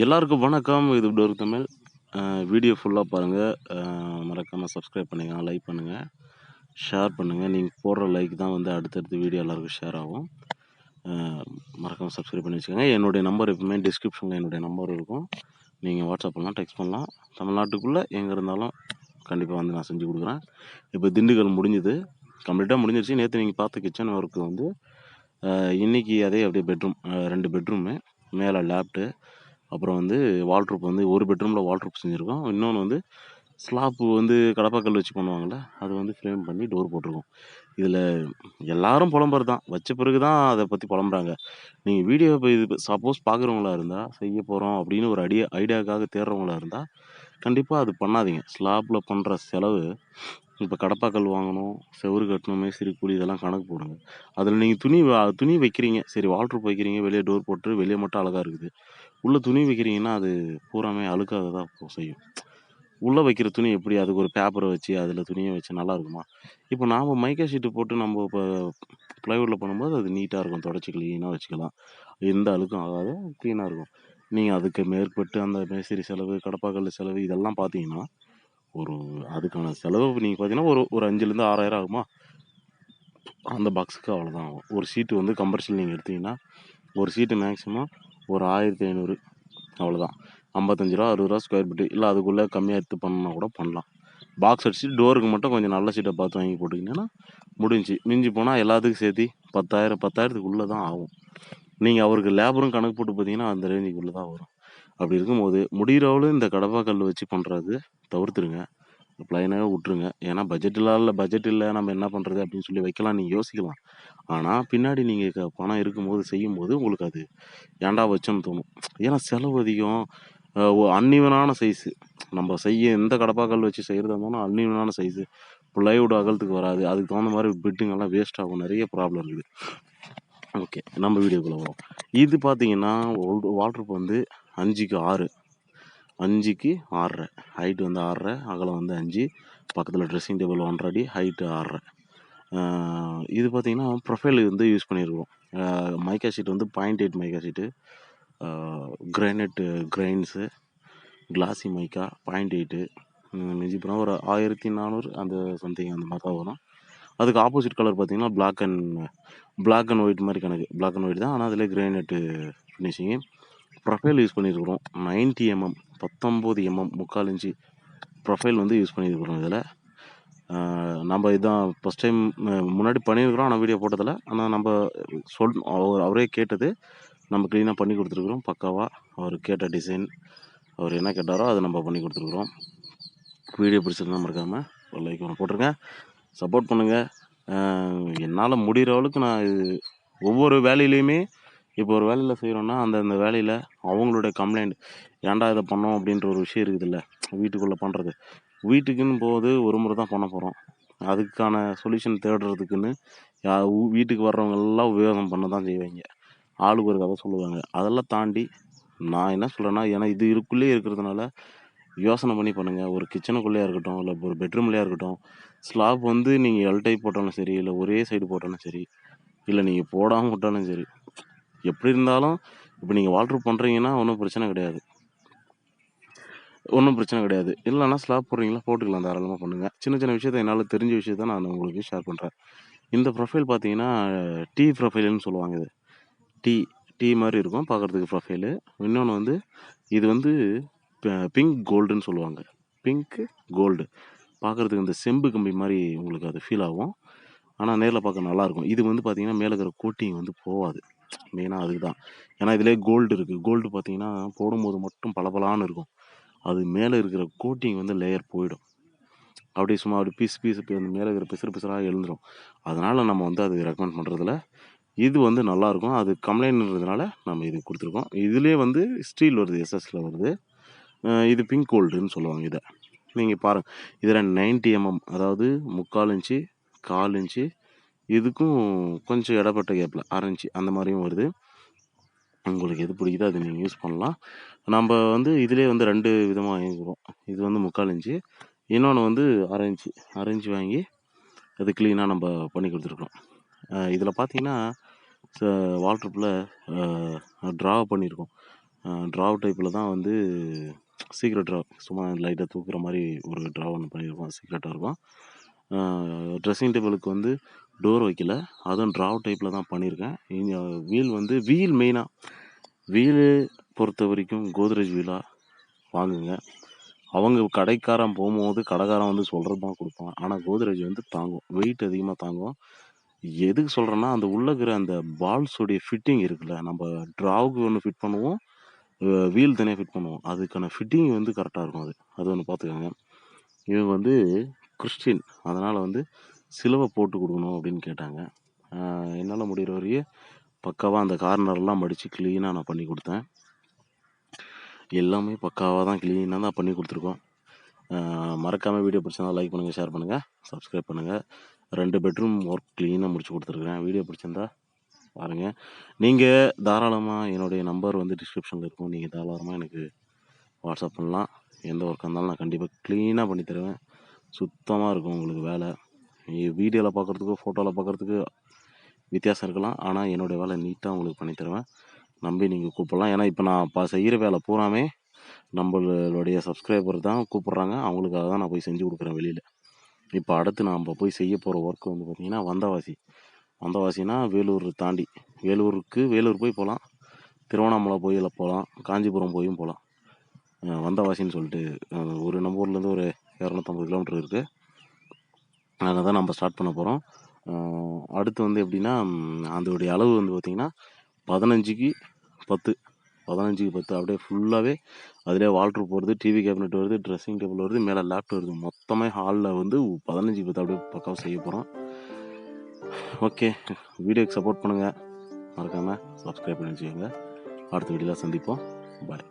எல்லாருக்கும் வணக்கம். இது ஒரு தமிழ். வீடியோ ஃபுல்லா பாருங்க. மறக்காம சப்ஸ்கிரைப் பண்ணுங்க, லைக் பண்ணுங்க, ஷேர் பண்ணுங்க. நீங்க போடுற லைக் தான் வந்து அடுத்தடுத்த வீடியோ எல்லாருக்கும் ஷேர் ஆகும். அ மறக்காம சப்ஸ்கிரைப் பண்ணி வச்சுக்கோங்க. என்னுடைய நம்பர் எப்பவுமே டிஸ்கிரிப்ஷன்ல என்னுடைய நம்பர் இருக்கும். நீங்க வாட்ஸ்அப் பண்ணலாம், டெக்ஸ்ட் பண்ணலாம். தமிழ்நாட்டுக்குள்ள எங்க இருந்தாலும் கண்டிப்பா வந்து நான் செஞ்சு குடுக்குறேன். இப்போ திண்டுக்கல் முடிஞ்சுது. கம்ப்ளீட்டா முடிஞ்சிருச்சு. நேத்து நீங்க பார்த்த கிச்சன் ஒர்க் வந்து இன்னைக்கு அதே அப்படியே பெட்ரூம் 2 பெட்ரூமு, மேல லேப்ட்டு, அப்புறம் வந்து வால்ட்ரோப் வந்து ஒரு பெட்ரூமில் வால்ட்ரோப் செஞ்சுருக்கோம். இன்னொன்று வந்து ஸ்லாப்பு வந்து கடப்பாக்கல் வச்சு பண்ணுவாங்கள்ல, அது வந்து ஃப்ரேம் பண்ணி டோர் போட்டிருக்கோம். இதில் எல்லாரும் புலம்புறது தான். வச்ச பிறகு தான் அதை பற்றி புலம்புறாங்க. நீங்கள் வீடியோ இப்போ இது சப்போஸ் பார்க்குறவங்களா இருந்தால், செய்ய போகிறோம் அப்படின்னு ஒரு ஐடியாவுக்காக தேடுறவங்களா இருந்தால், கண்டிப்பாக அது பண்ணாதீங்க. ஸ்லாப்பில் பண்ணுற செலவு இப்போ கடப்பாக்கல் வாங்கணும், செவுரு கட்டணும், மேஸ்திரி கூலி இதெல்லாம் கணக்கு போடுங்க. அதில் நீங்கள் துணி வைக்கிறீங்க. சரி வால்ட்ரோப் வைக்கிறீங்க, வெளியே டோர் போட்டு வெளியே மட்டும் அழகாக இருக்குது. உள்ள துணி வைக்கிறீங்கன்னா, அது பூராமே அழுக்காக தான் செய்யும். உள்ள வைக்கிற துணி எப்படி? அதுக்கு ஒரு பேப்பர வச்சு, அதில துணிய வச்சு நல்லா இருக்குமா? இப்போ நாம மைக்கா ஷீட்டு போட்டு நம்ம இப்போ ப்ளைவுட்ல பண்ணும்போது அது நீட்டா இருக்கும். தொடச்சு கிளீனா வச்சுக்கலாம். எந்த அழுக்கும் ஆகாது. கிளீனா இருக்கும். நீங்க அதுக்கு மேற்பட்டு அந்த மேஸ்திரி செலவு, கடப்பாக்கல்லு செலவு இதெல்லாம் பார்த்தீங்கன்னா, ஒரு அதுக்கான செலவு நீங்க பார்த்தீங்கன்னா, ஒரு ஒரு 5,000லேருந்து 6,000 ஆகுமா? அந்த பாக்ஸுக்கு அவ்வளோதான் ஆகும். ஒரு ஷீட்டு வந்து கமர்ஷியல் நீங்க எடுத்தீங்கன்னா, ஒரு ஷீட்டு மேக்ஸிமம் ஒரு 1500 அவ்வளோதான். ரூ. 55 ரூ. 60 ஸ்கொயர் ஃபீட்டு. இல்ல அதுக்குள்ள கம்மியா எடுத்து பண்ணணும்னா கூட பண்ணலாம். பாக்ஸ் அடிச்சுட்டு டோருக்கு மட்டும் கொஞ்சம் நல்ல சீட்டா பார்த்து வாங்கி போட்டுக்கிட்டீங்கன்னா, முடிஞ்சுச்சு. மிஞ்சி போனா எல்லாத்துக்கும் சேர்த்தி 10,000 10,000த்துக்குள்ள தான் ஆகும். நீங்க அவருக்கு லேபரும் கணக்கு போட்டு பார்த்தீங்கன்னா, அந்த ரேஞ்சுக்குள்ள தான் வரும். அப்படி இருக்கும்போது, முடியிற அளவு இந்த கடப்பா கல்லு வச்சு பண்றது தவிர்த்துருங்க. ப்ளைனாவே விட்டுருங்க. ஏன்னா பட்ஜெட் இல்ல நம்ம என்ன பண்றது அப்படின்னு சொல்லி வைக்கலாம் நீங்க யோசிக்கலாம். ஆனா, பின்னாடி நீங்க பணம் இருக்கும்போது, செய்யும்போது உங்களுக்கு அது ஏன்டா வச்சோன்னு தோணும். ஏன்னா செலவு அதிகம். அன்ஈவனான சைஸு. நம்ம எந்த கடப்பாக்கல் வச்சு செய்றதா இருந்தாலும் அன்ஈவனான சைஸு. ப்ளைவுட் அகலத்துக்கு வராது. அதுக்கு தகுந்த மாரி பிட்டுங்கெல்லாம் வேஸ்ட் ஆகும். நெறைய ப்ராப்ளம் இருக்குது. ஓகே. நம்ம வீடியோக்குள்ள வரோம். இது பார்த்தீங்கன்னா, வால்ட்ரோப் வந்து 5க்கு 6. 5க்கு 6 1/2. ஹைட் வந்து 6 1/2, அகலம் வந்து 5. பக்கத்துல ட்ரெஸ்ஸிங் டேபிள் 1 1/2 அடி, ஹைட் 6 1/2. இது பார்த்தீங்கன்னா, ப்ரொஃபைல் வந்து யூஸ் பண்ணியிருக்கோம். மைக்கா ஷீட் வந்து 0.8 மைக்கா ஷீட்டு. கிரானைட் கிரைன்ஸு, கிளாசி மைக்கா 0.8. மிஞ்சி போனா ஒரு 1400 அந்த சம்திங் அந்த மாரி தான் வரும். அதுக்கு ஆப்போசிட் கலர் பார்த்தீங்கன்னா, பிளாக் அண்ட் ஒயிட் மாரி கணக்கு. பிளாக் அண்ட் ஒயிட் தான். ஆனா, அதிலே கிரானைட்டு ஃபினிஷிங்கு. ப்ரொஃபைல் யூஸ் பண்ணியிருக்கிறோம். 90 mm 19 mm 3/4 இன்ச்சு ப்ரொஃபைல் வந்து யூஸ் பண்ணியிருக்கிறோம் இதில. நம்ம இதான் ஃபர்ஸ்ட் டைம் முன்னாடி பண்ணியிருக்கிறோம். ஆனா வீடியோ போட்டதில்ல. ஆனா நம்ப அவரே கேட்டது. நம்ம கிளீனா பண்ணி குடுத்துருக்குறோம். பக்காவா அவரு கேட்ட டிசைன், அவரு என்ன கேட்டாரோ அத நம்ம பண்ணி குடுத்துருக்குறோம். வீடியோ பிடிச்சிருந்தா மறக்காம ஒரு லைக் ஒண்ணு போட்டுருங்க. சப்போர்ட் பண்ணுங்க. என்னால முடியிற அளவுக்கு நான் ஒவ்வொரு வேலையிலயுமே இப்போ ஒரு வேலையில செய்றோம்னா, அந்த வேலையில அவங்களுடைய கம்ப்ளைண்ட், "ஏன்டா இத பண்ணோம்?" அப்படின்ற ஒரு விஷயம் இருக்குதுல்ல. வீட்டுக்குள்ள பண்றது. வீட்டுக்குன்னு போது ஒரு முறை தான் பண்ண போறோம். அதுக்கான சொல்யூஷன் தேடுறதுக்குன்னு வீட்டுக்கு வர்றவங்க எல்லாம் உபயோகம் பண்ண தான் செய்வாய்ங்க. ஆளுக்கு ஒரு கதை சொல்லுவாங்க. அதெல்லாம் தாண்டி நான் என்ன சொல்றேன்னா, ஏன்னா இது இதுக்குள்ளேயே இருக்கிறதுனால யோசனை பண்ணி பண்ணுங்க. ஒரு கிச்சனுக்குள்ளேயா இருக்கட்டும், இல்ல ஒரு பெட்ரூம்லயா இருக்கட்டும், ஸ்லாப் வந்து நீங்க எல் டைப் போட்டாலும் சரி, இல்ல ஒரே சைடு போட்டாலும் சரி, இல்ல நீங்க போடாம விட்டாலும் சரி, எப்படி இருந்தாலும் இப்ப நீங்க வால்ட்ரோப் பண்றீங்கன்னா ஒண்ணும் பிரச்சனை கிடையாது. இல்லன்னா ஸ்லாப் போடுறீங்களா போட்டுக்கலாம். தாராளமா பண்ணுங்க. சின்ன சின்ன விஷயத்த என்னால தெரிஞ்ச விஷயத்த நான் உங்களுக்கு ஷேர் பண்றேன். இந்த ப்ரொஃபைல் பார்த்தீங்கன்னா, டீ ப்ரொஃபைல்ன்னு சொல்லுவாங்க இது. டீ டீ மாரி இருக்கும் பார்க்கறதுக்கு ப்ரொஃபைலு. இன்னொன்னு வந்து இது வந்து பிங்க் கோல்டுன்னு சொல்லுவாங்க. Pink gold. பார்க்கறதுக்கு இந்த செம்பு கம்பி மாரி உங்களுக்கு அது ஃபீல் ஆகும். ஆனா நேர்ல பார்க்க நல்லாருக்கும். இது வந்து பார்த்தீங்கன்னா, மேல இருக்கிற கோட்டிங் வந்து போவாது. மெயினா அதுக்கு தான். ஏன்னா இதிலேயே கோல்டு இருக்கு. கோல்டு பார்த்தீங்கன்னா, போடும்போது மட்டும் பளபளான்னு இருக்கும். அது மேல இருக்கிற கோட்டிங் வந்து லேயர் போயிடும். அப்படியே சும்மா அப்படியே பீஸ் மேல இருக்கிற பிசுறு பிசுறா எழுந்துரும். அதனால நம்ம வந்து அது ரெக்கமெண்ட் பண்றதில்ல. இது வந்து நல்லாருக்கும். அது கம்ப்ளைண்ட்ன்றதுனால நம்ம இது குடுத்துருக்கோம். இதுலயே வந்து ஸ்டீல் வருது. எஸ்எஸ்ல வருது. இது பிங்க் கோல்டுன்னு சொல்லுவாங்க இத. நீங்க பாருங்க. இதுல 90 அதாவது 3/4 இன்ச்சு, 1/4 இன்ச்சு இதுக்கும் கொஞ்சம் இடைப்பட்ட கேப்ல 1/2 இன்ச்சு அந்த மாரியும் வருது. உங்களுக்கு எது பிடிக்குதோ அத நீங்க யூஸ் பண்ணலாம். நம்ப வந்து இதிலேயே வந்து 2 விதமா வாங்கிக்கிறோம். இது வந்து 3/4 இன்ச்சு. இன்னொன்னு வந்து 1/2 இன்ச்சு. 1/2 இன்ச்சு வாங்கி அது கிளீனா நம்ப பண்ணி குடுத்துருக்கோம். இதில பார்த்தீங்கன்னா, ச வால்ட்ரோப்ல ட்ரா பண்ணியிருக்கோம். ட்ராவ் டைப்பில் தான் வந்து சீக்ரெட் ட்ரா சும்மா லைட்டாக தூக்குற மாதிரி ஒரு ட்ரா ஒன்று பண்ணியிருக்கோம், சீக்ரெட்டாக இருக்கும். ட்ரெஸ்ஸிங் டேபிளுக்கு வந்து டோர் வைக்கல, அதுவும் ட்ராவ் டைப்பில் தான் பண்ணியிருக்கேன். இங்கே வீல் வந்து மெயினாக வீலு பொறுத்த வரைக்கும் கோத்ரேஜ் வீலாக வாங்குங்க. அவங்க கடைக்காரன் போகும்போது கடைக்காரன் வந்து சொல்கிறது தான் கொடுப்பான், ஆனால் கோத்ரேஜ் வந்து தாங்கும், வெயிட் அதிகமாக தாங்கும். எதுக்கு சொல்கிறேன்னா, அந்த உள்ள இருக்கிற அந்த பால்ஸோடைய ஃபிட்டிங் இருக்குல்ல, நம்ம ட்ராவுக்கு ஒன்று ஃபிட் பண்ணுவோம், வீல் தனியாக ஃபிட் பண்ணுவோம், அதுக்கான ஃபிட்டிங் வந்து கரெக்டாக இருக்கும். அது ஒன்று பார்த்துக்கோங்க. இவங்க வந்து கிறிஸ்டின், அதனால் வந்து சிலுவை போட்டு கொடுக்கணும் அப்படின்னு கேட்டாங்க. என்னால் முடிகிற வரையே பக்காவாக அந்த கார்னர்லாம் மடித்து க்ளீனாக நான் பண்ணி கொடுத்தேன். எல்லாமே பக்காவாக தான் க்ளீனாக தான் பண்ணி கொடுத்துருக்கோம். மறக்காமல் வீடியோ பிடிச்சிருந்தா லைக் பண்ணுங்கள், ஷேர் பண்ணுங்கள், சப்ஸ்கிரைப் பண்ணுங்கள். 2 பெட்ரூம் ஒர்க் க்ளீனாக முடிச்சு கொடுத்துருக்குறேன். வீடியோ பிடிச்சிருந்தா பாருங்கள். நீங்கள் தாராளமாக என்னுடைய நம்பர் வந்து டிஸ்கிரிப்ஷனில் இருக்கும், நீங்கள் தாராளமாக எனக்கு வாட்ஸ்அப் பண்ணலாம். எந்த ஒர்க்காக இருந்தாலும் நான் கண்டிப்பாக க்ளீனாக பண்ணி தருவேன். சுத்தமாக இருக்கும் உங்களுக்கு வேலை. வீடியோவில் பார்க்குறதுக்கும் ஃபோட்டோவில் பார்க்குறதுக்கு வித்தியாசம் இருக்கலாம், ஆனால் என்னுடைய வேலை நீட்டாக உங்களுக்கு பண்ணி தருவேன். நம்பி நீங்கள் கூப்பிடலாம். ஏன்னா இப்போ நான் செய்கிற வேலை பூராமே நம்மளுடைய சப்ஸ்கிரைபர் தான் கூப்பிட்றாங்க, அவங்களுக்காக தான் நான் போய் செஞ்சு கொடுக்குறேன் வெளியில். இப்போ அடுத்து நாம் போய் செய்ய போகிற ஒர்க் வந்து பார்த்திங்கன்னா வந்தவாசினா வேலூர் தாண்டி, வேலூர் போய் போகலாம், திருவண்ணாமலை போகலாம், காஞ்சிபுரம் போயும் போகலாம். வந்தவாசின்னு சொல்லிட்டு ஒரு நம்ம ஊர்லேருந்து ஒரு 250 கிலோமீட்டர் இருக்குது. அங்கே தான் நம்ம ஸ்டார்ட் பண்ண போகிறோம். அடுத்து வந்து எப்படின்னா, அதோடைய அளவு வந்து பார்த்திங்கன்னா 15க்கு 10 அப்படியே ஃபுல்லாகவே அதிலே வால்ட்ரூப் வருது, டிவி கேபினெட் வருது, ட்ரெஸ்ஸிங் டேபிள் வருது, மேலே லேப்டாப் வருது. மொத்தமே ஹாலில் வந்து 15க்கு 10 அப்படியே பக்காவாக செய்ய போகிறோம். ஓகே, வீடியோக்கு சப்போர்ட் பண்ணுங்கள், மறக்காமல் சப்ஸ்கிரைப் பண்ணி வச்சுக்கோங்க. அடுத்த வீடியோவில் சந்திப்போம். பாய்.